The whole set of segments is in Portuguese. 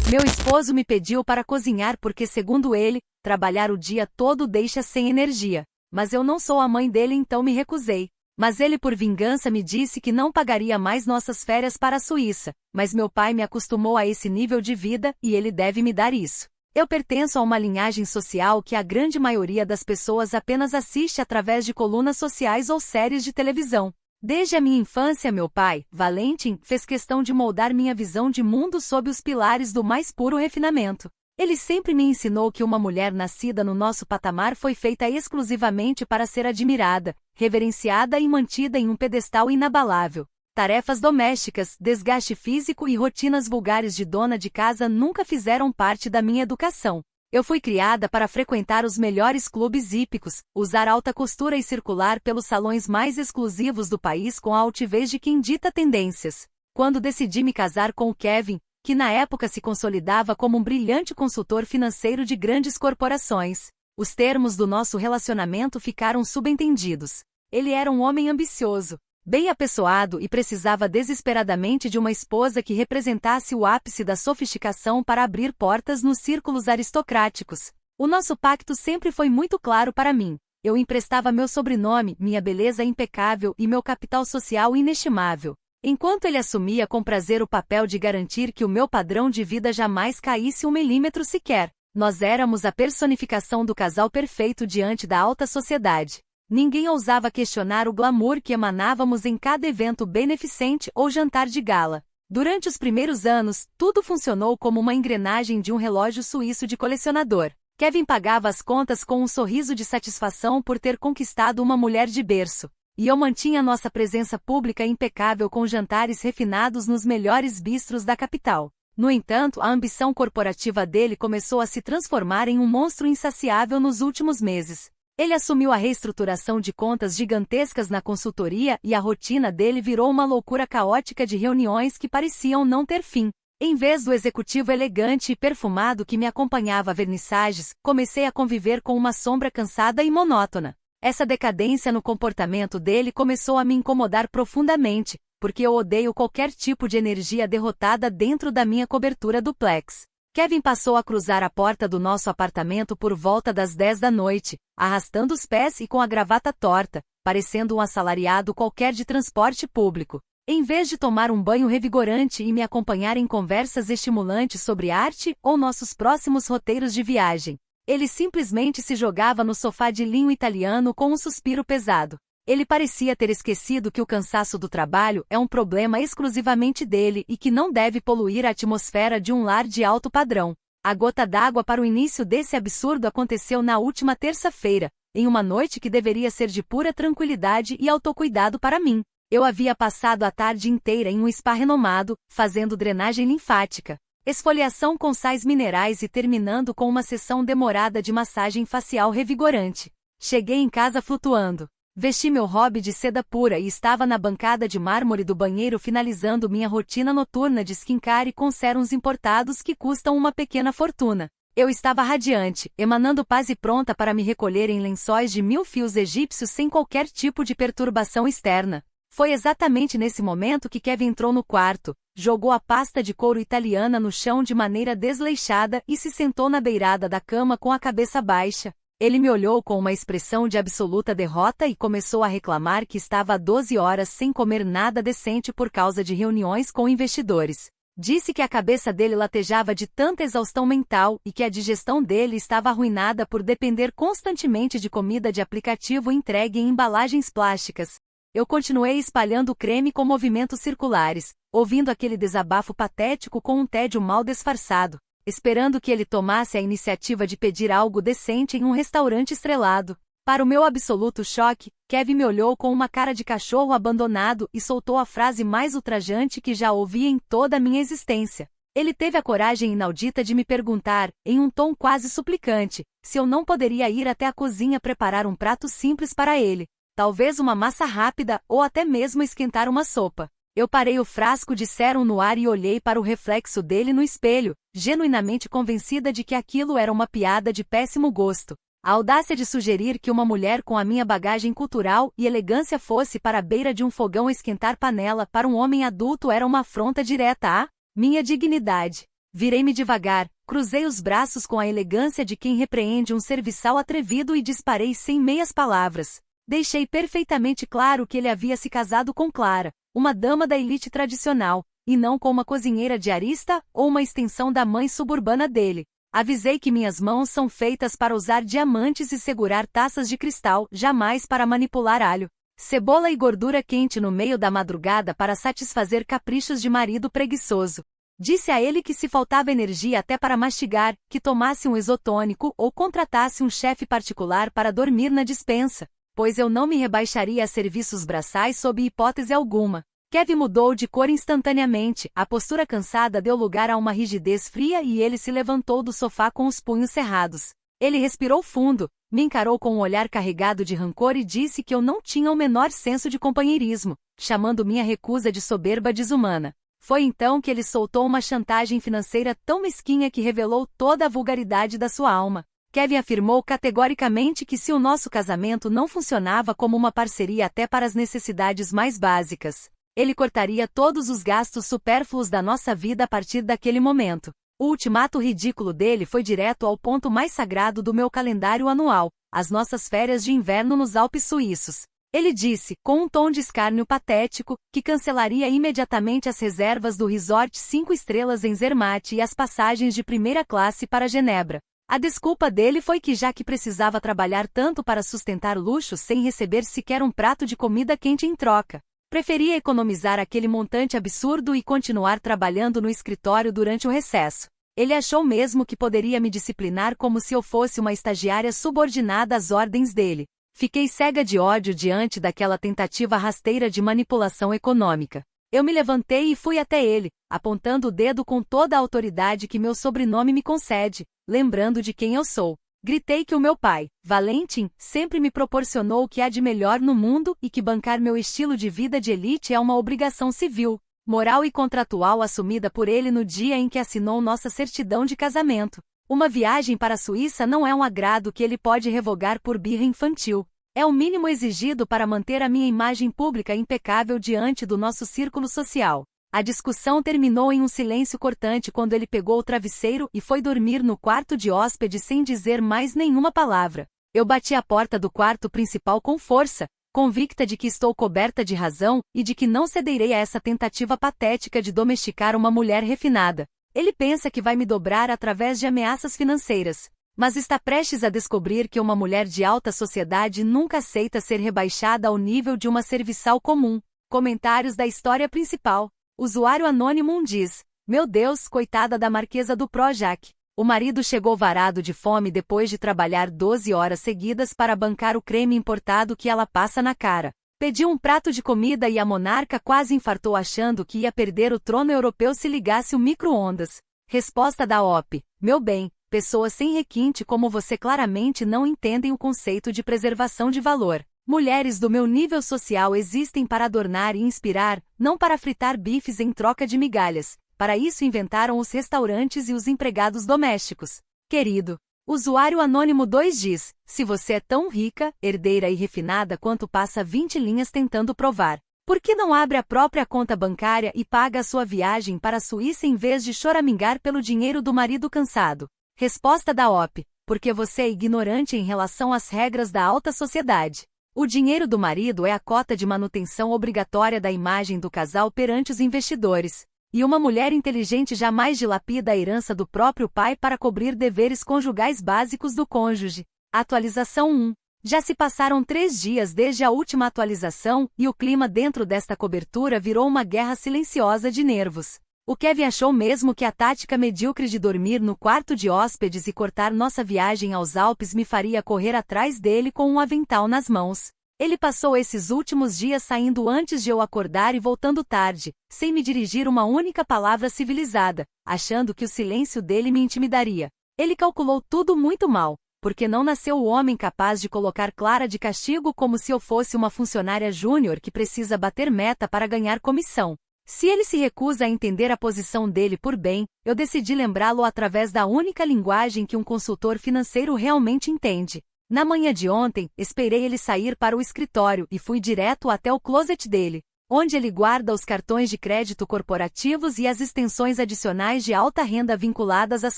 Meu esposo me pediu para cozinhar porque, segundo ele, trabalhar o dia todo deixa sem energia. Mas eu não sou a mãe dele, então me recusei. Mas ele, por vingança, me disse que não pagaria mais nossas férias para a Suíça. Mas meu pai me acostumou a esse nível de vida e ele deve me dar isso. Eu pertenço a uma linhagem social que a grande maioria das pessoas apenas assiste através de colunas sociais ou séries de televisão. Desde a minha infância, meu pai, Valentin, fez questão de moldar minha visão de mundo sob os pilares do mais puro refinamento. Ele sempre me ensinou que uma mulher nascida no nosso patamar foi feita exclusivamente para ser admirada, reverenciada e mantida em um pedestal inabalável. Tarefas domésticas, desgaste físico e rotinas vulgares de dona de casa nunca fizeram parte da minha educação. Eu fui criada para frequentar os melhores clubes hípicos, usar alta costura e circular pelos salões mais exclusivos do país com a altivez de quem dita tendências. Quando decidi me casar com o Kevin, que na época se consolidava como um brilhante consultor financeiro de grandes corporações, os termos do nosso relacionamento ficaram subentendidos. Ele era um homem ambicioso, bem apessoado e precisava desesperadamente de uma esposa que representasse o ápice da sofisticação para abrir portas nos círculos aristocráticos. O nosso pacto sempre foi muito claro para mim. Eu emprestava meu sobrenome, minha beleza impecável e meu capital social inestimável, enquanto ele assumia com prazer o papel de garantir que o meu padrão de vida jamais caísse 1 milímetro sequer. Nós éramos a personificação do casal perfeito diante da alta sociedade. Ninguém ousava questionar o glamour que emanávamos em cada evento beneficente ou jantar de gala. Durante os primeiros anos, tudo funcionou como uma engrenagem de um relógio suíço de colecionador. Kevin pagava as contas com um sorriso de satisfação por ter conquistado uma mulher de berço. E eu mantinha nossa presença pública impecável com jantares refinados nos melhores bistros da capital. No entanto, a ambição corporativa dele começou a se transformar em um monstro insaciável nos últimos meses. Ele assumiu a reestruturação de contas gigantescas na consultoria e a rotina dele virou uma loucura caótica de reuniões que pareciam não ter fim. Em vez do executivo elegante e perfumado que me acompanhava a vernissagens, comecei a conviver com uma sombra cansada e monótona. Essa decadência no comportamento dele começou a me incomodar profundamente, porque eu odeio qualquer tipo de energia derrotada dentro da minha cobertura duplex. Kevin passou a cruzar a porta do nosso apartamento por volta das 10 da noite, arrastando os pés e com a gravata torta, parecendo um assalariado qualquer de transporte público. Em vez de tomar um banho revigorante e me acompanhar em conversas estimulantes sobre arte ou nossos próximos roteiros de viagem, ele simplesmente se jogava no sofá de linho italiano com um suspiro pesado. Ele parecia ter esquecido que o cansaço do trabalho é um problema exclusivamente dele e que não deve poluir a atmosfera de um lar de alto padrão. A gota d'água para o início desse absurdo aconteceu na última terça-feira, em uma noite que deveria ser de pura tranquilidade e autocuidado para mim. Eu havia passado a tarde inteira em um spa renomado, fazendo drenagem linfática, esfoliação com sais minerais e terminando com uma sessão demorada de massagem facial revigorante. Cheguei em casa flutuando. Vesti meu hobby de seda pura e estava na bancada de mármore do banheiro finalizando minha rotina noturna de skincare com sérums importados que custam uma pequena fortuna. Eu estava radiante, emanando paz e pronta para me recolher em lençóis de 1000 fios egípcios sem qualquer tipo de perturbação externa. Foi exatamente nesse momento que Kevin entrou no quarto, jogou a pasta de couro italiana no chão de maneira desleixada e se sentou na beirada da cama com a cabeça baixa. Ele me olhou com uma expressão de absoluta derrota e começou a reclamar que estava há 12 horas sem comer nada decente por causa de reuniões com investidores. Disse que a cabeça dele latejava de tanta exaustão mental e que a digestão dele estava arruinada por depender constantemente de comida de aplicativo entregue em embalagens plásticas. Eu continuei espalhando o creme com movimentos circulares, ouvindo aquele desabafo patético com um tédio mal disfarçado, esperando que ele tomasse a iniciativa de pedir algo decente em um restaurante estrelado. Para o meu absoluto choque, Kevin me olhou com uma cara de cachorro abandonado e soltou a frase mais ultrajante que já ouvi em toda a minha existência. Ele teve a coragem inaudita de me perguntar, em um tom quase suplicante, se eu não poderia ir até a cozinha preparar um prato simples para ele, talvez uma massa rápida ou até mesmo esquentar uma sopa. Eu parei o frasco de sérum no ar e olhei para o reflexo dele no espelho, genuinamente convencida de que aquilo era uma piada de péssimo gosto. A audácia de sugerir que uma mulher com a minha bagagem cultural e elegância fosse para a beira de um fogão esquentar panela para um homem adulto era uma afronta direta à minha dignidade. Virei-me devagar, cruzei os braços com a elegância de quem repreende um serviçal atrevido e disparei sem meias palavras. Deixei perfeitamente claro que ele havia se casado com Clara, uma dama da elite tradicional, e não com uma cozinheira diarista ou uma extensão da mãe suburbana dele. Avisei que minhas mãos são feitas para usar diamantes e segurar taças de cristal, jamais para manipular alho, cebola e gordura quente no meio da madrugada para satisfazer caprichos de marido preguiçoso. Disse a ele que se faltava energia até para mastigar, que tomasse um isotônico ou contratasse um chefe particular para dormir na despensa, pois eu não me rebaixaria a serviços braçais sob hipótese alguma. Kevin mudou de cor instantaneamente, a postura cansada deu lugar a uma rigidez fria e ele se levantou do sofá com os punhos cerrados. Ele respirou fundo, me encarou com um olhar carregado de rancor e disse que eu não tinha o menor senso de companheirismo, chamando minha recusa de soberba desumana. Foi então que ele soltou uma chantagem financeira tão mesquinha que revelou toda a vulgaridade da sua alma. Kevin afirmou categoricamente que se o nosso casamento não funcionava como uma parceria até para as necessidades mais básicas, ele cortaria todos os gastos supérfluos da nossa vida a partir daquele momento. O ultimato ridículo dele foi direto ao ponto mais sagrado do meu calendário anual, as nossas férias de inverno nos Alpes suíços. Ele disse, com um tom de escárnio patético, que cancelaria imediatamente as reservas do resort 5 estrelas em Zermatt e as passagens de primeira classe para Genebra. A desculpa dele foi que já que precisava trabalhar tanto para sustentar luxos sem receber sequer um prato de comida quente em troca, preferia economizar aquele montante absurdo e continuar trabalhando no escritório durante o recesso. Ele achou mesmo que poderia me disciplinar como se eu fosse uma estagiária subordinada às ordens dele. Fiquei cega de ódio diante daquela tentativa rasteira de manipulação econômica. Eu me levantei e fui até ele, apontando o dedo com toda a autoridade que meu sobrenome me concede, lembrando de quem eu sou. Gritei que o meu pai, Valentin, sempre me proporcionou o que há de melhor no mundo e que bancar meu estilo de vida de elite é uma obrigação civil, moral e contratual assumida por ele no dia em que assinou nossa certidão de casamento. Uma viagem para a Suíça não é um agrado que ele pode revogar por birra infantil. É o mínimo exigido para manter a minha imagem pública impecável diante do nosso círculo social. A discussão terminou em um silêncio cortante quando ele pegou o travesseiro e foi dormir no quarto de hóspede sem dizer mais nenhuma palavra. Eu bati a porta do quarto principal com força, convicta de que estou coberta de razão e de que não cederei a essa tentativa patética de domesticar uma mulher refinada. Ele pensa que vai me dobrar através de ameaças financeiras, mas está prestes a descobrir que uma mulher de alta sociedade nunca aceita ser rebaixada ao nível de uma serviçal comum. Comentários da história principal. Usuário anônimo diz: meu Deus, coitada da Marquesa do Projac. O marido chegou varado de fome depois de trabalhar 12 horas seguidas para bancar o creme importado que ela passa na cara. Pediu um prato de comida e a monarca quase infartou achando que ia perder o trono europeu se ligasse o micro-ondas. Resposta da OP: meu bem, pessoas sem requinte como você claramente não entendem o conceito de preservação de valor. Mulheres do meu nível social existem para adornar e inspirar, não para fritar bifes em troca de migalhas. Para isso inventaram os restaurantes e os empregados domésticos. Querido. Usuário anônimo 2 diz: se você é tão rica, herdeira e refinada quanto passa 20 linhas tentando provar, por que não abre a própria conta bancária e paga a sua viagem para a Suíça em vez de choramingar pelo dinheiro do marido cansado? Resposta da OP: porque você é ignorante em relação às regras da alta sociedade. O dinheiro do marido é a cota de manutenção obrigatória da imagem do casal perante os investidores. E uma mulher inteligente jamais dilapida a herança do próprio pai para cobrir deveres conjugais básicos do cônjuge. Atualização 1. Já se passaram 3 dias desde a última atualização e o clima dentro desta cobertura virou uma guerra silenciosa de nervos. O Kevin achou mesmo que a tática medíocre de dormir no quarto de hóspedes e cortar nossa viagem aos Alpes me faria correr atrás dele com um avental nas mãos. Ele passou esses últimos dias saindo antes de eu acordar e voltando tarde, sem me dirigir uma única palavra civilizada, achando que o silêncio dele me intimidaria. Ele calculou tudo muito mal, porque não nasceu o homem capaz de colocar Clara de castigo como se eu fosse uma funcionária júnior que precisa bater meta para ganhar comissão. Se ele se recusa a entender a posição dele por bem, eu decidi lembrá-lo através da única linguagem que um consultor financeiro realmente entende. Na manhã de ontem, esperei ele sair para o escritório e fui direto até o closet dele. onde ele guarda os cartões de crédito corporativos e as extensões adicionais de alta renda vinculadas às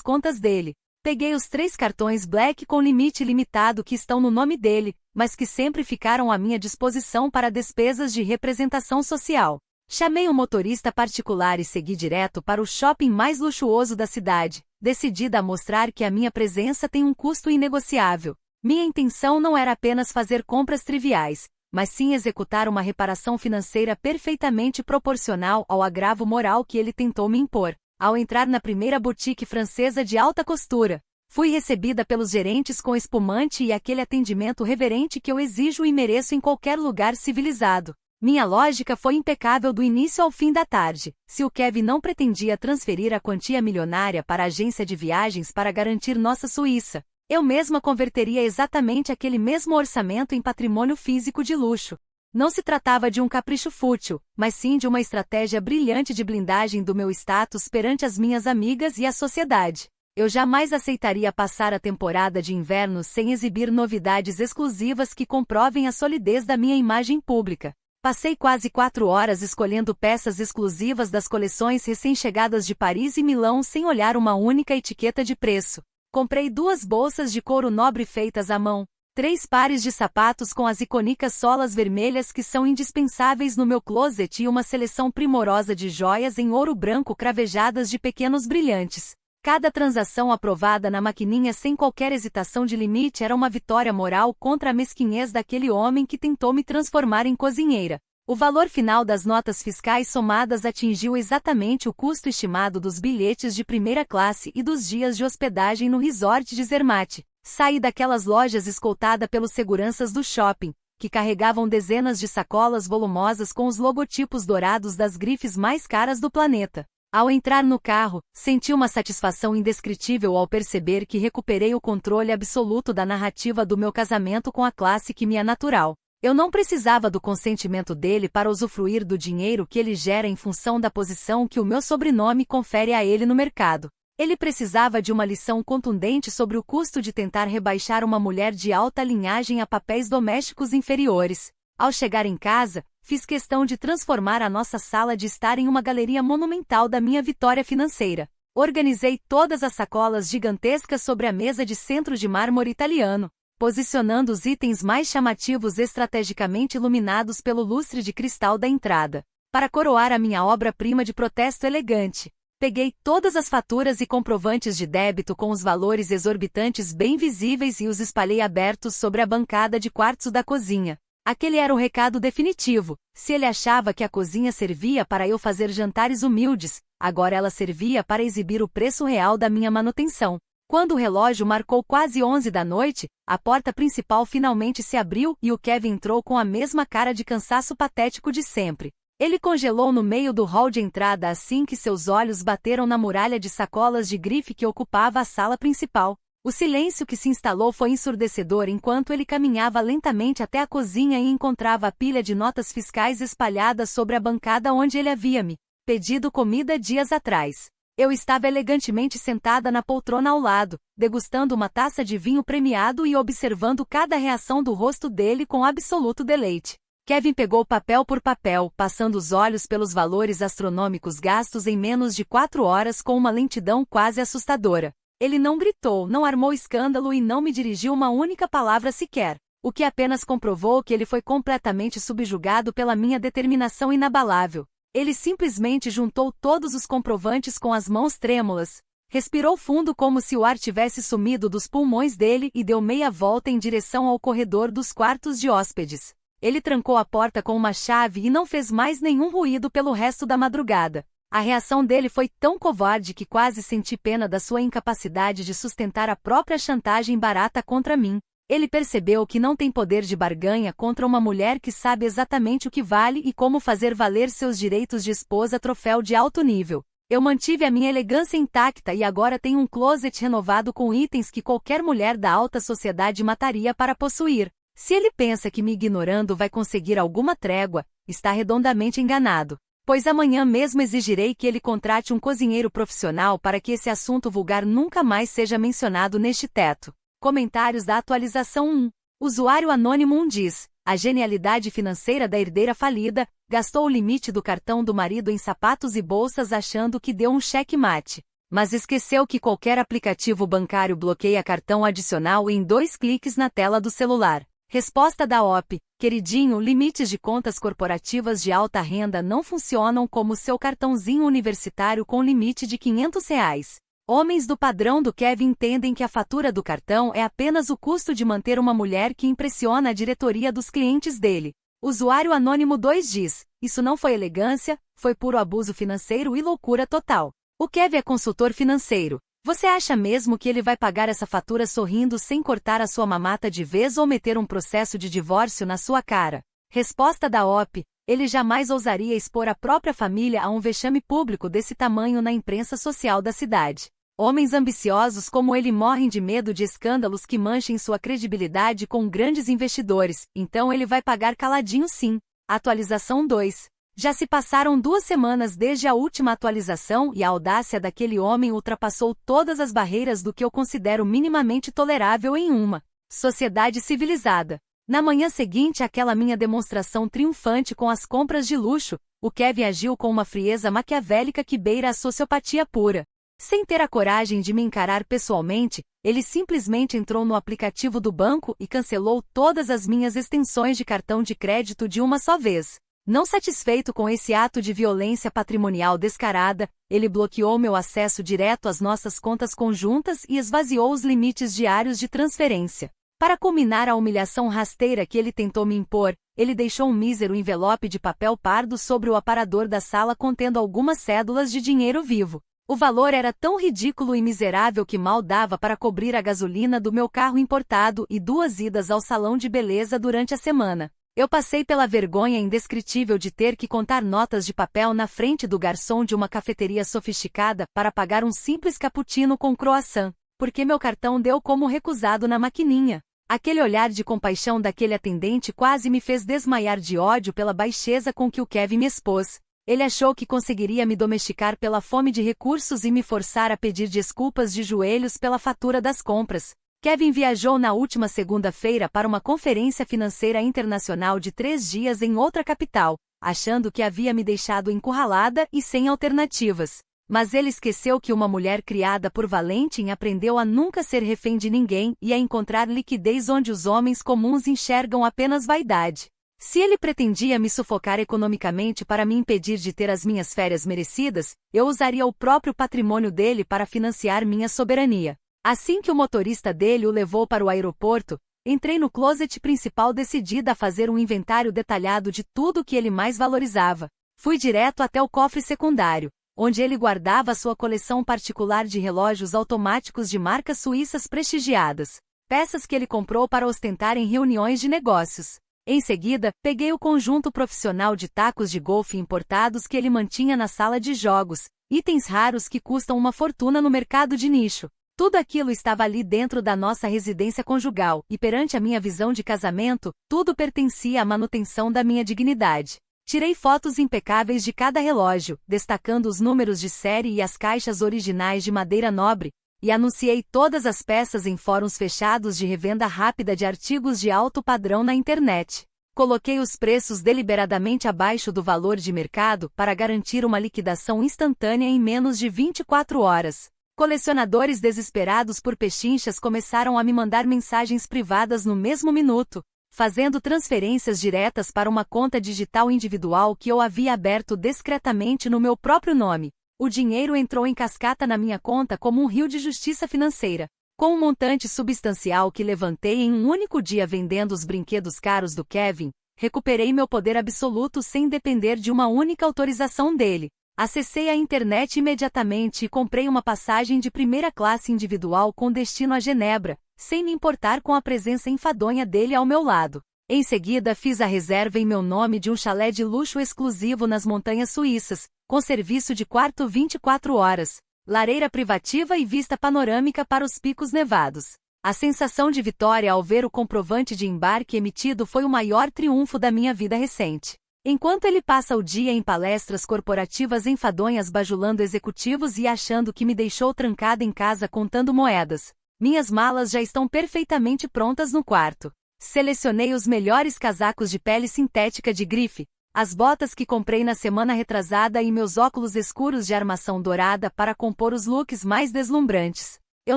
contas dele. Peguei os 3 cartões Black com limite limitado que estão no nome dele, mas que sempre ficaram à minha disposição para despesas de representação social. Chamei um motorista particular e segui direto para o shopping mais luxuoso da cidade, decidida a mostrar que a minha presença tem um custo inegociável. Minha intenção não era apenas fazer compras triviais, mas sim executar uma reparação financeira perfeitamente proporcional ao agravo moral que ele tentou me impor. Ao entrar na primeira boutique francesa de alta costura, fui recebida pelos gerentes com espumante e aquele atendimento reverente que eu exijo e mereço em qualquer lugar civilizado. Minha lógica foi impecável do início ao fim da tarde. Se o Kevin não pretendia transferir a quantia milionária para a agência de viagens para garantir nossa Suíça, eu mesma converteria exatamente aquele mesmo orçamento em patrimônio físico de luxo. Não se tratava de um capricho fútil, mas sim de uma estratégia brilhante de blindagem do meu status perante as minhas amigas e a sociedade. Eu jamais aceitaria passar a temporada de inverno sem exibir novidades exclusivas que comprovem a solidez da minha imagem pública. Passei quase 4 horas escolhendo peças exclusivas das coleções recém-chegadas de Paris e Milão sem olhar uma única etiqueta de preço. Comprei 2 bolsas de couro nobre feitas à mão, 3 pares de sapatos com as icônicas solas vermelhas que são indispensáveis no meu closet e uma seleção primorosa de joias em ouro branco cravejadas de pequenos brilhantes. Cada transação aprovada na maquininha sem qualquer hesitação de limite era uma vitória moral contra a mesquinhez daquele homem que tentou me transformar em cozinheira. O valor final das notas fiscais somadas atingiu exatamente o custo estimado dos bilhetes de primeira classe e dos dias de hospedagem no resort de Zermatt. Saí daquelas lojas escoltada pelos seguranças do shopping, que carregavam dezenas de sacolas volumosas com os logotipos dourados das grifes mais caras do planeta. Ao entrar no carro, senti uma satisfação indescritível ao perceber que recuperei o controle absoluto da narrativa do meu casamento com a classe que me é natural. Eu não precisava do consentimento dele para usufruir do dinheiro que ele gera em função da posição que o meu sobrenome confere a ele no mercado. Ele precisava de uma lição contundente sobre o custo de tentar rebaixar uma mulher de alta linhagem a papéis domésticos inferiores. Ao chegar em casa, fiz questão de transformar a nossa sala de estar em uma galeria monumental da minha vitória financeira. Organizei todas as sacolas gigantescas sobre a mesa de centro de mármore italiano, posicionando os itens mais chamativos estrategicamente iluminados pelo lustre de cristal da entrada. Para coroar a minha obra-prima de protesto elegante, peguei todas as faturas e comprovantes de débito com os valores exorbitantes bem visíveis e os espalhei abertos sobre a bancada de quartzo da cozinha. Aquele era o recado definitivo. Se ele achava que a cozinha servia para eu fazer jantares humildes, agora ela servia para exibir o preço real da minha manutenção. Quando o relógio marcou quase 11 da noite, a porta principal finalmente se abriu e o Kevin entrou com a mesma cara de cansaço patético de sempre. Ele congelou no meio do hall de entrada assim que seus olhos bateram na muralha de sacolas de grife que ocupava a sala principal. O silêncio que se instalou foi ensurdecedor enquanto ele caminhava lentamente até a cozinha e encontrava a pilha de notas fiscais espalhadas sobre a bancada onde ele havia me pedido comida dias atrás. Eu estava elegantemente sentada na poltrona ao lado, degustando uma taça de vinho premiado e observando cada reação do rosto dele com absoluto deleite. Kevin pegou papel por papel, passando os olhos pelos valores astronômicos gastos em menos de 4 horas com uma lentidão quase assustadora. Ele não gritou, não armou escândalo e não me dirigiu uma única palavra sequer, o que apenas comprovou que ele foi completamente subjugado pela minha determinação inabalável. Ele simplesmente juntou todos os comprovantes com as mãos trêmulas, respirou fundo como se o ar tivesse sumido dos pulmões dele e deu meia volta em direção ao corredor dos quartos de hóspedes. Ele trancou a porta com uma chave e não fez mais nenhum ruído pelo resto da madrugada. A reação dele foi tão covarde que quase senti pena da sua incapacidade de sustentar a própria chantagem barata contra mim. Ele percebeu que não tem poder de barganha contra uma mulher que sabe exatamente o que vale e como fazer valer seus direitos de esposa troféu de alto nível. Eu mantive a minha elegância intacta e agora tenho um closet renovado com itens que qualquer mulher da alta sociedade mataria para possuir. Se ele pensa que me ignorando vai conseguir alguma trégua, está redondamente enganado. Pois amanhã mesmo exigirei que ele contrate um cozinheiro profissional para que esse assunto vulgar nunca mais seja mencionado neste teto. Comentários da atualização 1. Usuário Anônimo 1 diz: A genialidade financeira da herdeira falida, gastou o limite do cartão do marido em sapatos e bolsas achando que deu um cheque-mate. Mas esqueceu que qualquer aplicativo bancário bloqueia cartão adicional em 2 cliques na tela do celular. Resposta da OP: queridinho, limites de contas corporativas de alta renda não funcionam como seu cartãozinho universitário com limite de R$ 500. Homens do padrão do Kevin entendem que a fatura do cartão é apenas o custo de manter uma mulher que impressiona a diretoria dos clientes dele. Usuário Anônimo 2 diz: isso não foi elegância, foi puro abuso financeiro e loucura total. O Kevin é consultor financeiro. Você acha mesmo que ele vai pagar essa fatura sorrindo sem cortar a sua mamata de vez ou meter um processo de divórcio na sua cara? Resposta da OP: ele jamais ousaria expor a própria família a um vexame público desse tamanho na imprensa social da cidade. Homens ambiciosos como ele morrem de medo de escândalos que manchem sua credibilidade com grandes investidores, então ele vai pagar caladinho sim. Atualização 2. Já se passaram 2 semanas desde a última atualização e a audácia daquele homem ultrapassou todas as barreiras do que eu considero minimamente tolerável em uma sociedade civilizada. Na manhã seguinte àquela minha demonstração triunfante com as compras de luxo, o Kevin agiu com uma frieza maquiavélica que beira a sociopatia pura. Sem ter a coragem de me encarar pessoalmente, ele simplesmente entrou no aplicativo do banco e cancelou todas as minhas extensões de cartão de crédito de uma só vez. Não satisfeito com esse ato de violência patrimonial descarada, ele bloqueou meu acesso direto às nossas contas conjuntas e esvaziou os limites diários de transferência. Para culminar a humilhação rasteira que ele tentou me impor, ele deixou um mísero envelope de papel pardo sobre o aparador da sala contendo algumas cédulas de dinheiro vivo. O valor era tão ridículo e miserável que mal dava para cobrir a gasolina do meu carro importado e 2 idas ao salão de beleza durante a semana. Eu passei pela vergonha indescritível de ter que contar notas de papel na frente do garçom de uma cafeteria sofisticada para pagar um simples cappuccino com croissant, porque meu cartão deu como recusado na maquininha. Aquele olhar de compaixão daquele atendente quase me fez desmaiar de ódio pela baixeza com que o Kevin me expôs. Ele achou que conseguiria me domesticar pela fome de recursos e me forçar a pedir desculpas de joelhos pela fatura das compras. Kevin viajou na última segunda-feira para uma conferência financeira internacional de 3 dias em outra capital, achando que havia me deixado encurralada e sem alternativas. Mas ele esqueceu que uma mulher criada por Valentin aprendeu a nunca ser refém de ninguém e a encontrar liquidez onde os homens comuns enxergam apenas vaidade. Se ele pretendia me sufocar economicamente para me impedir de ter as minhas férias merecidas, eu usaria o próprio patrimônio dele para financiar minha soberania. Assim que o motorista dele o levou para o aeroporto, entrei no closet principal decidida a fazer um inventário detalhado de tudo o que ele mais valorizava. Fui direto até o cofre secundário, onde ele guardava sua coleção particular de relógios automáticos de marcas suíças prestigiadas, peças que ele comprou para ostentar em reuniões de negócios. Em seguida, peguei o conjunto profissional de tacos de golfe importados que ele mantinha na sala de jogos, itens raros que custam uma fortuna no mercado de nicho. Tudo aquilo estava ali dentro da nossa residência conjugal, e perante a minha visão de casamento, tudo pertencia à manutenção da minha dignidade. Tirei fotos impecáveis de cada relógio, destacando os números de série e as caixas originais de madeira nobre, e anunciei todas as peças em fóruns fechados de revenda rápida de artigos de alto padrão na internet. Coloquei os preços deliberadamente abaixo do valor de mercado para garantir uma liquidação instantânea em menos de 24 horas. Colecionadores desesperados por pechinchas começaram a me mandar mensagens privadas no mesmo minuto, fazendo transferências diretas para uma conta digital individual que eu havia aberto discretamente no meu próprio nome. O dinheiro entrou em cascata na minha conta como um rio de justiça financeira. Com um montante substancial que levantei em um único dia vendendo os brinquedos caros do Kevin, recuperei meu poder absoluto sem depender de uma única autorização dele. Acessei a internet imediatamente e comprei uma passagem de primeira classe individual com destino a Genebra, sem me importar com a presença enfadonha dele ao meu lado. Em seguida fiz a reserva em meu nome de um chalé de luxo exclusivo nas montanhas suíças, com serviço de quarto 24 horas, lareira privativa e vista panorâmica para os picos nevados. A sensação de vitória ao ver o comprovante de embarque emitido foi o maior triunfo da minha vida recente. Enquanto ele passa o dia em palestras corporativas enfadonhas bajulando executivos e achando que me deixou trancada em casa contando moedas, minhas malas já estão perfeitamente prontas no quarto. Selecionei os melhores casacos de pele sintética de grife, as botas que comprei na semana retrasada e meus óculos escuros de armação dourada para compor os looks mais deslumbrantes. Eu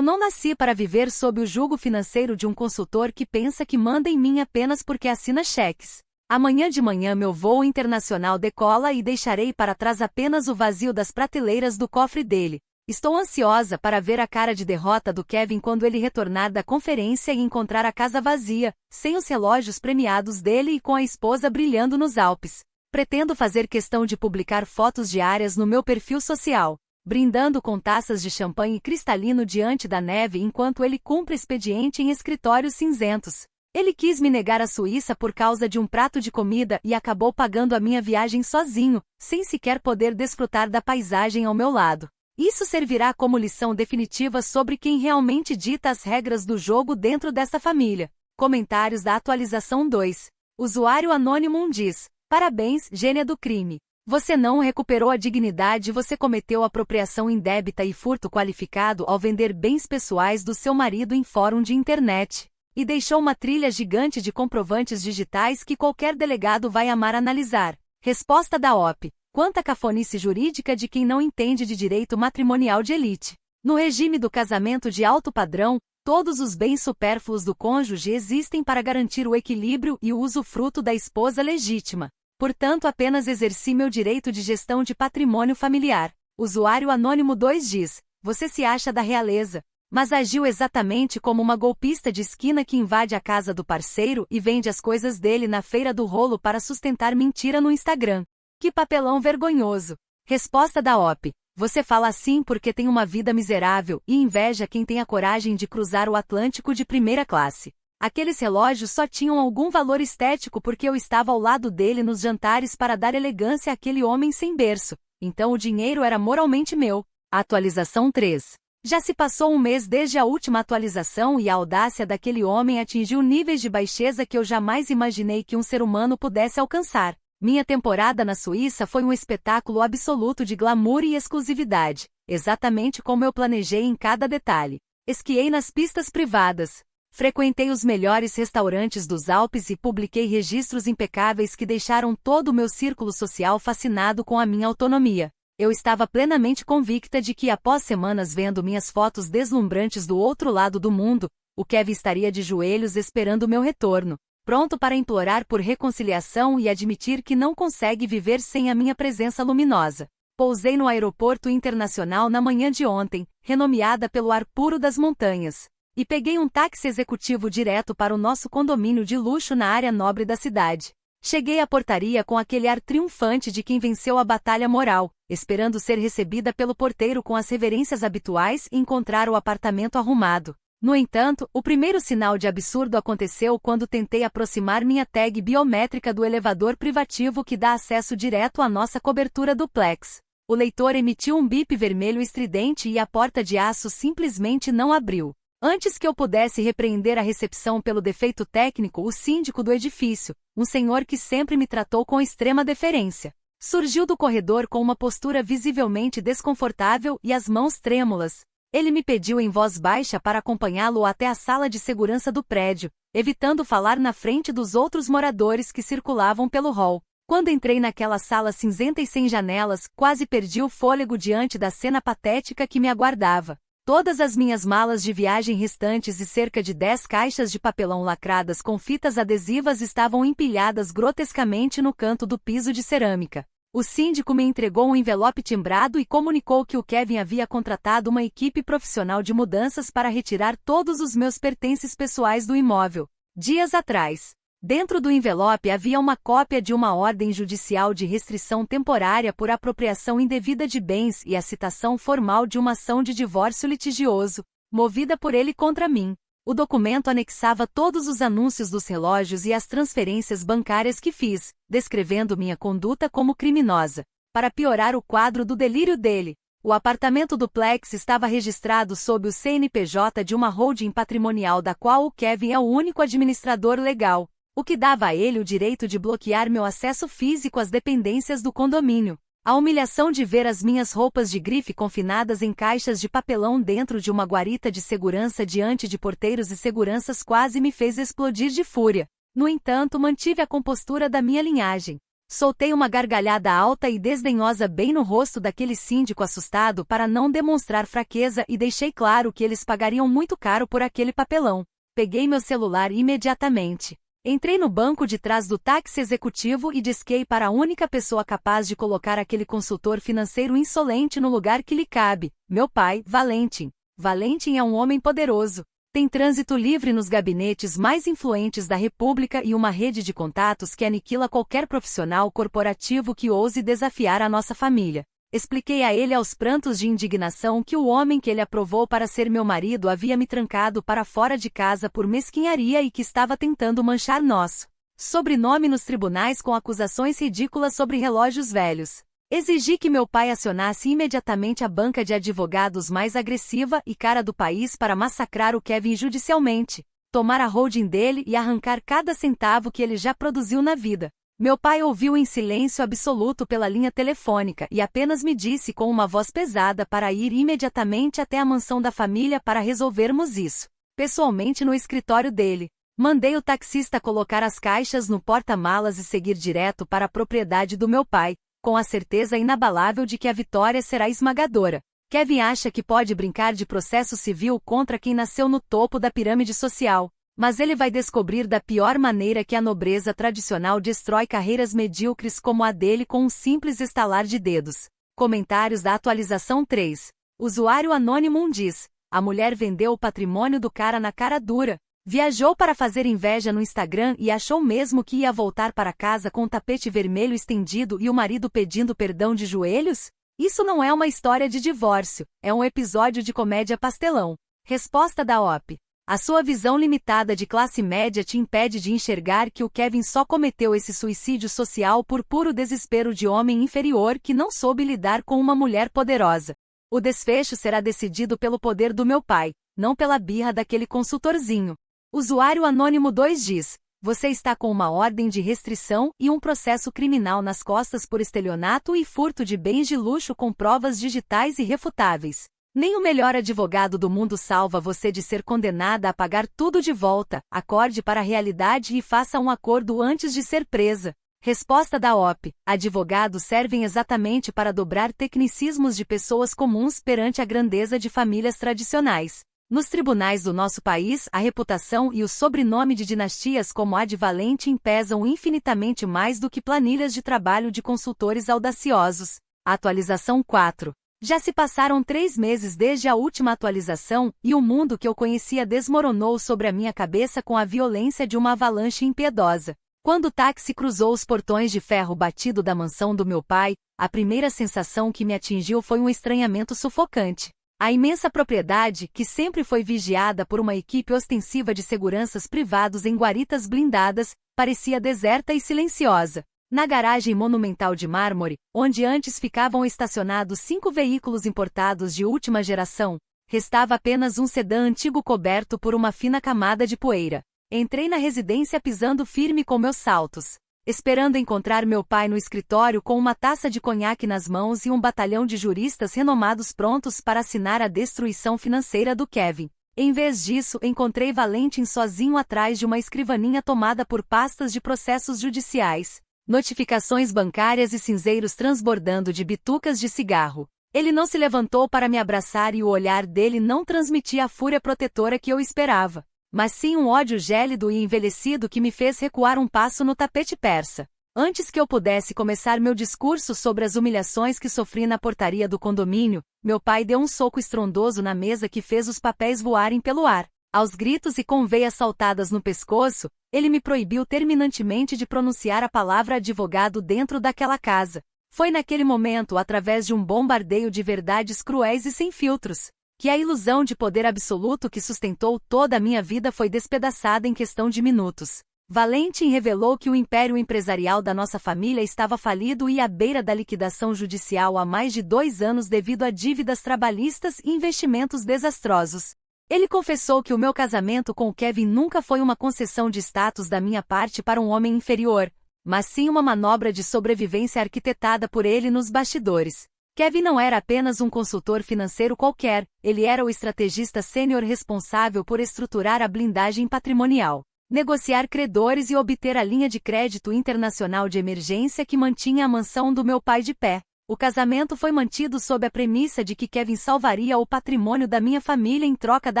não nasci para viver sob o jugo financeiro de um consultor que pensa que manda em mim apenas porque assina cheques. Amanhã de manhã meu voo internacional decola e deixarei para trás apenas o vazio das prateleiras do cofre dele. Estou ansiosa para ver a cara de derrota do Kevin quando ele retornar da conferência e encontrar a casa vazia, sem os relógios premiados dele e com a esposa brilhando nos Alpes. Pretendo fazer questão de publicar fotos diárias no meu perfil social, brindando com taças de champanhe cristalino diante da neve enquanto ele cumpre expediente em escritórios cinzentos. Ele quis me negar a Suíça por causa de um prato de comida e acabou pagando a minha viagem sozinho, sem sequer poder desfrutar da paisagem ao meu lado. Isso servirá como lição definitiva sobre quem realmente dita as regras do jogo dentro desta família. Comentários da atualização 2. Usuário anônimo 1 diz: parabéns, gênia do crime. Você não recuperou a dignidade e você cometeu apropriação indébita e furto qualificado ao vender bens pessoais do seu marido em fórum de internet. E deixou uma trilha gigante de comprovantes digitais que qualquer delegado vai amar analisar. Resposta da OP. Quanta cafonice jurídica de quem não entende de direito matrimonial de elite. No regime do casamento de alto padrão, todos os bens supérfluos do cônjuge existem para garantir o equilíbrio e o usufruto da esposa legítima. Portanto, apenas exerci meu direito de gestão de patrimônio familiar. Usuário anônimo 2 diz: você se acha da realeza, mas agiu exatamente como uma golpista de esquina que invade a casa do parceiro e vende as coisas dele na feira do rolo para sustentar mentira no Instagram. Que papelão vergonhoso. Resposta da OP. Você fala assim porque tem uma vida miserável e inveja quem tem a coragem de cruzar o Atlântico de primeira classe. Aqueles relógios só tinham algum valor estético porque eu estava ao lado dele nos jantares para dar elegância àquele homem sem berço. Então o dinheiro era moralmente meu. Atualização 3. Já se passou um mês desde a última atualização e a audácia daquele homem atingiu níveis de baixeza que eu jamais imaginei que um ser humano pudesse alcançar. Minha temporada na Suíça foi um espetáculo absoluto de glamour e exclusividade, exatamente como eu planejei em cada detalhe. Esquiei nas pistas privadas, frequentei os melhores restaurantes dos Alpes e publiquei registros impecáveis que deixaram todo o meu círculo social fascinado com a minha autonomia. Eu estava plenamente convicta de que após semanas vendo minhas fotos deslumbrantes do outro lado do mundo, o Kevin estaria de joelhos esperando meu retorno, pronto para implorar por reconciliação e admitir que não consegue viver sem a minha presença luminosa. Pousei no aeroporto internacional na manhã de ontem, renomeada pelo ar puro das montanhas, e peguei um táxi executivo direto para o nosso condomínio de luxo na área nobre da cidade. Cheguei à portaria com aquele ar triunfante de quem venceu a batalha moral, esperando ser recebida pelo porteiro com as reverências habituais e encontrar o apartamento arrumado. No entanto, o primeiro sinal de absurdo aconteceu quando tentei aproximar minha tag biométrica do elevador privativo que dá acesso direto à nossa cobertura duplex. O leitor emitiu um bip vermelho estridente e a porta de aço simplesmente não abriu. Antes que eu pudesse repreender a recepção pelo defeito técnico, o síndico do edifício, um senhor que sempre me tratou com extrema deferência, surgiu do corredor com uma postura visivelmente desconfortável e as mãos trêmulas. Ele me pediu em voz baixa para acompanhá-lo até a sala de segurança do prédio, evitando falar na frente dos outros moradores que circulavam pelo hall. Quando entrei naquela sala cinzenta e sem janelas, quase perdi o fôlego diante da cena patética que me aguardava. Todas as minhas malas de viagem restantes e cerca de 10 caixas de papelão lacradas com fitas adesivas estavam empilhadas grotescamente no canto do piso de cerâmica. O síndico me entregou um envelope timbrado e comunicou que o Kevin havia contratado uma equipe profissional de mudanças para retirar todos os meus pertences pessoais do imóvel. Dias atrás. Dentro do envelope havia uma cópia de uma ordem judicial de restrição temporária por apropriação indevida de bens e a citação formal de uma ação de divórcio litigioso, movida por ele contra mim. O documento anexava todos os anúncios dos relógios e as transferências bancárias que fiz, descrevendo minha conduta como criminosa. Para piorar o quadro do delírio dele, o apartamento duplex estava registrado sob o CNPJ de uma holding patrimonial da qual o Kevin é o único administrador legal, o que dava a ele o direito de bloquear meu acesso físico às dependências do condomínio. A humilhação de ver as minhas roupas de grife confinadas em caixas de papelão dentro de uma guarita de segurança diante de porteiros e seguranças quase me fez explodir de fúria. No entanto, mantive a compostura da minha linhagem. Soltei uma gargalhada alta e desdenhosa bem no rosto daquele síndico assustado para não demonstrar fraqueza e deixei claro que eles pagariam muito caro por aquele papelão. Peguei meu celular imediatamente. Entrei no banco de trás do táxi executivo e disquei para a única pessoa capaz de colocar aquele consultor financeiro insolente no lugar que lhe cabe, meu pai, Valentim. Valentim é um homem poderoso. Tem trânsito livre nos gabinetes mais influentes da República e uma rede de contatos que aniquila qualquer profissional corporativo que ouse desafiar a nossa família. Expliquei a ele aos prantos de indignação que o homem que ele aprovou para ser meu marido havia me trancado para fora de casa por mesquinharia e que estava tentando manchar nosso sobrenome nos tribunais com acusações ridículas sobre relógios velhos. Exigi que meu pai acionasse imediatamente a banca de advogados mais agressiva e cara do país para massacrar o Kevin judicialmente, tomar a holding dele e arrancar cada centavo que ele já produziu na vida. Meu pai ouviu em silêncio absoluto pela linha telefônica e apenas me disse com uma voz pesada para ir imediatamente até a mansão da família para resolvermos isso, pessoalmente no escritório dele. Mandei o taxista colocar as caixas no porta-malas e seguir direto para a propriedade do meu pai, com a certeza inabalável de que a vitória será esmagadora. Kevin acha que pode brincar de processo civil contra quem nasceu no topo da pirâmide social. Mas ele vai descobrir da pior maneira que a nobreza tradicional destrói carreiras medíocres como a dele com um simples estalar de dedos. Comentários da atualização 3. Usuário anônimo diz: a mulher vendeu o patrimônio do cara na cara dura. Viajou para fazer inveja no Instagram e achou mesmo que ia voltar para casa com o tapete vermelho estendido e o marido pedindo perdão de joelhos? Isso não é uma história de divórcio, é um episódio de comédia pastelão. Resposta da OP. A sua visão limitada de classe média te impede de enxergar que o Kevin só cometeu esse suicídio social por puro desespero de homem inferior que não soube lidar com uma mulher poderosa. O desfecho será decidido pelo poder do meu pai, não pela birra daquele consultorzinho. Usuário anônimo 2 diz: você está com uma ordem de restrição e um processo criminal nas costas por estelionato e furto de bens de luxo com provas digitais irrefutáveis. Nem o melhor advogado do mundo salva você de ser condenada a pagar tudo de volta. Acorde para a realidade e faça um acordo antes de ser presa. Resposta da OP. Advogados servem exatamente para dobrar tecnicismos de pessoas comuns perante a grandeza de famílias tradicionais. Nos tribunais do nosso país, a reputação e o sobrenome de dinastias como a de Valentim pesam infinitamente mais do que planilhas de trabalho de consultores audaciosos. Atualização 4. Já se passaram 3 meses desde a última atualização, e o mundo que eu conhecia desmoronou sobre a minha cabeça com a violência de uma avalanche impiedosa. Quando o táxi cruzou os portões de ferro batido da mansão do meu pai, a primeira sensação que me atingiu foi um estranhamento sufocante. A imensa propriedade, que sempre foi vigiada por uma equipe ostensiva de seguranças privados em guaritas blindadas, parecia deserta e silenciosa. Na garagem monumental de mármore, onde antes ficavam estacionados 5 veículos importados de última geração, restava apenas um sedã antigo coberto por uma fina camada de poeira. Entrei na residência pisando firme com meus saltos, esperando encontrar meu pai no escritório com uma taça de conhaque nas mãos e um batalhão de juristas renomados prontos para assinar a destruição financeira do Kevin. Em vez disso, encontrei Valentim sozinho atrás de uma escrivaninha tomada por pastas de processos judiciais, notificações bancárias e cinzeiros transbordando de bitucas de cigarro. Ele não se levantou para me abraçar e o olhar dele não transmitia a fúria protetora que eu esperava, mas sim um ódio gélido e envelhecido que me fez recuar um passo no tapete persa. Antes que eu pudesse começar meu discurso sobre as humilhações que sofri na portaria do condomínio, meu pai deu um soco estrondoso na mesa que fez os papéis voarem pelo ar. Aos gritos e com veias saltadas no pescoço, ele me proibiu terminantemente de pronunciar a palavra advogado dentro daquela casa. Foi naquele momento, através de um bombardeio de verdades cruéis e sem filtros, que a ilusão de poder absoluto que sustentou toda a minha vida foi despedaçada em questão de minutos. Valentim revelou que o império empresarial da nossa família estava falido e à beira da liquidação judicial há mais de 2 anos devido a dívidas trabalhistas e investimentos desastrosos. Ele confessou que o meu casamento com o Kevin nunca foi uma concessão de status da minha parte para um homem inferior, mas sim uma manobra de sobrevivência arquitetada por ele nos bastidores. Kevin não era apenas um consultor financeiro qualquer, ele era o estrategista sênior responsável por estruturar a blindagem patrimonial, negociar credores e obter a linha de crédito internacional de emergência que mantinha a mansão do meu pai de pé. O casamento foi mantido sob a premissa de que Kevin salvaria o patrimônio da minha família em troca da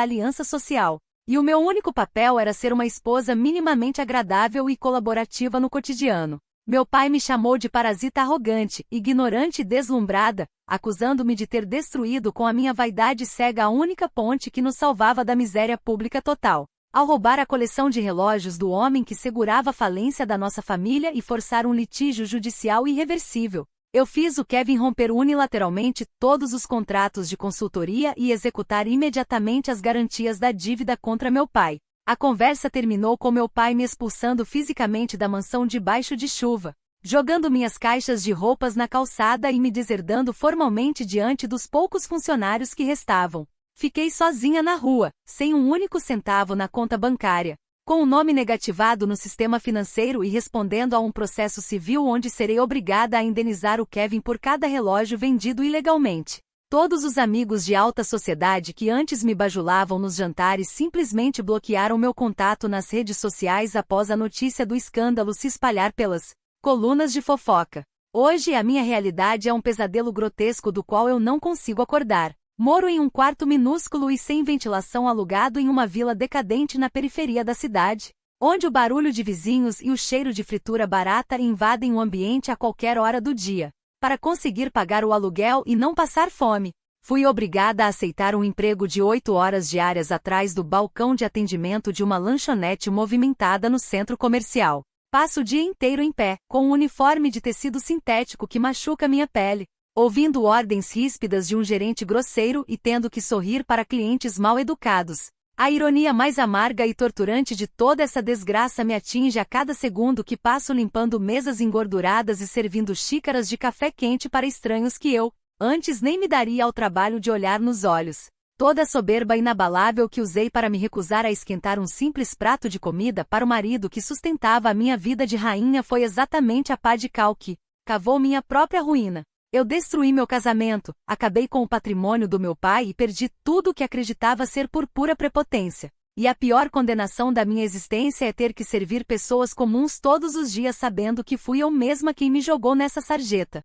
aliança social. E o meu único papel era ser uma esposa minimamente agradável e colaborativa no cotidiano. Meu pai me chamou de parasita arrogante, ignorante e deslumbrada, acusando-me de ter destruído com a minha vaidade cega a única ponte que nos salvava da miséria pública total. Ao roubar a coleção de relógios do homem que segurava a falência da nossa família e forçar um litígio judicial irreversível, eu fiz o Kevin romper unilateralmente todos os contratos de consultoria e executar imediatamente as garantias da dívida contra meu pai. A conversa terminou com meu pai me expulsando fisicamente da mansão debaixo de chuva, jogando minhas caixas de roupas na calçada e me deserdando formalmente diante dos poucos funcionários que restavam. Fiquei sozinha na rua, sem um único centavo na conta bancária, com o nome negativado no sistema financeiro e respondendo a um processo civil onde serei obrigada a indenizar o Kevin por cada relógio vendido ilegalmente. Todos os amigos de alta sociedade que antes me bajulavam nos jantares simplesmente bloquearam meu contato nas redes sociais após a notícia do escândalo se espalhar pelas colunas de fofoca. Hoje a minha realidade é um pesadelo grotesco do qual eu não consigo acordar. Moro em um quarto minúsculo e sem ventilação alugado em uma vila decadente na periferia da cidade, onde o barulho de vizinhos e o cheiro de fritura barata invadem o ambiente a qualquer hora do dia. Para conseguir pagar o aluguel e não passar fome, fui obrigada a aceitar um emprego de 8 horas diárias atrás do balcão de atendimento de uma lanchonete movimentada no centro comercial. Passo o dia inteiro em pé, com um uniforme de tecido sintético que machuca minha pele, ouvindo ordens ríspidas de um gerente grosseiro e tendo que sorrir para clientes mal educados. A ironia mais amarga e torturante de toda essa desgraça me atinge a cada segundo que passo limpando mesas engorduradas e servindo xícaras de café quente para estranhos que eu, antes nem me daria ao trabalho de olhar nos olhos. Toda a soberba inabalável que usei para me recusar a esquentar um simples prato de comida para o marido que sustentava a minha vida de rainha foi exatamente a pá de cal que cavou minha própria ruína. Eu destruí meu casamento, acabei com o patrimônio do meu pai e perdi tudo o que acreditava ser por pura prepotência. E a pior condenação da minha existência é ter que servir pessoas comuns todos os dias sabendo que fui eu mesma quem me jogou nessa sarjeta.